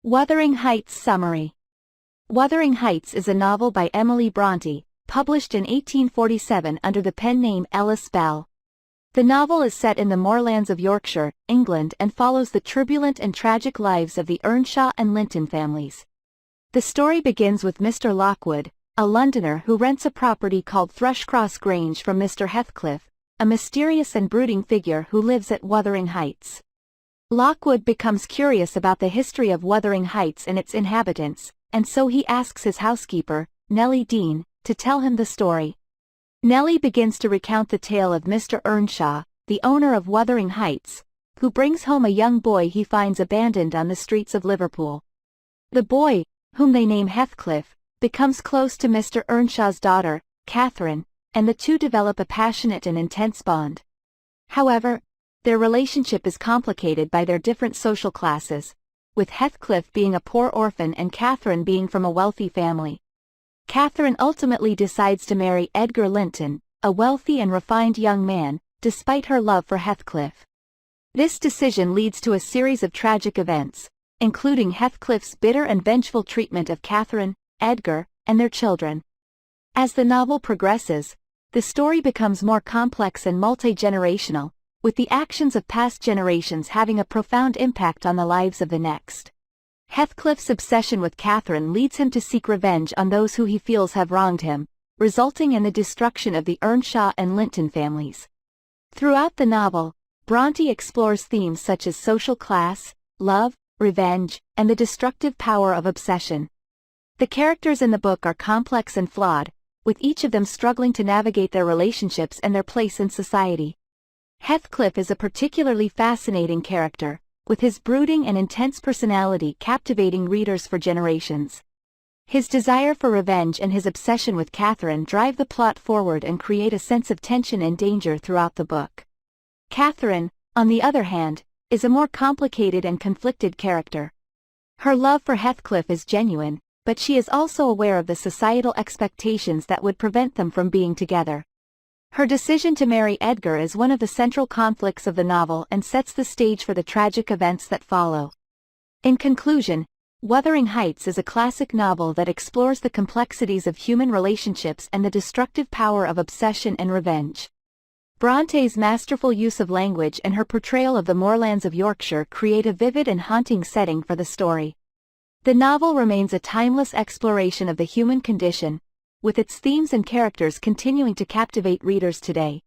Wuthering Heights Summary. Wuthering Heights is a novel by Emily Bronte, published in 1847 under the pen name Ellis Bell. The novel is set in the moorlands of Yorkshire, England, and follows the turbulent and tragic lives of the Earnshaw and Linton families. The story begins with Mr. Lockwood, a Londoner who rents a property called Thrushcross Grange from Mr. Heathcliff, a mysterious and brooding figure who lives at Wuthering Heights. Lockwood becomes curious about the history of Wuthering Heights and its inhabitants, and so he asks his housekeeper, Nellie Dean, to tell him the story. Nellie begins to recount the tale of Mr. Earnshaw, the owner of Wuthering Heights, who brings home a young boy he finds abandoned on the streets of Liverpool. The boy, whom they name Heathcliff, becomes close to Mr. Earnshaw's daughter, Catherine, and the two develop a passionate and intense bond. However, their relationship is complicated by their different social classes, with Heathcliff being a poor orphan and Catherine being from a wealthy family. Catherine ultimately decides to marry Edgar Linton, a wealthy and refined young man, despite her love for Heathcliff. This decision leads to a series of tragic events, including Heathcliff's bitter and vengeful treatment of Catherine, Edgar, and their children. As the novel progresses, the story becomes more complex and multi-generational, with the actions of past generations having a profound impact on the lives of the next. Heathcliff's obsession with Catherine leads him to seek revenge on those who he feels have wronged him, resulting in the destruction of the Earnshaw and Linton families. Throughout the novel, Bronte explores themes such as social class, love, revenge, and the destructive power of obsession. The characters in the book are complex and flawed, with each of them struggling to navigate their relationships and their place in society. Heathcliff is a particularly fascinating character, with his brooding and intense personality captivating readers for generations. His desire for revenge and his obsession with Catherine drive the plot forward and create a sense of tension and danger throughout the book. Catherine, on the other hand, is a more complicated and conflicted character. Her love for Heathcliff is genuine, but she is also aware of the societal expectations that would prevent them from being together. Her decision to marry Edgar is one of the central conflicts of the novel and sets the stage for the tragic events that follow. In conclusion, Wuthering Heights is a classic novel that explores the complexities of human relationships and the destructive power of obsession and revenge. Bronte's masterful use of language and her portrayal of the moorlands of Yorkshire create a vivid and haunting setting for the story. The novel remains a timeless exploration of the human condition, with its themes and characters continuing to captivate readers today.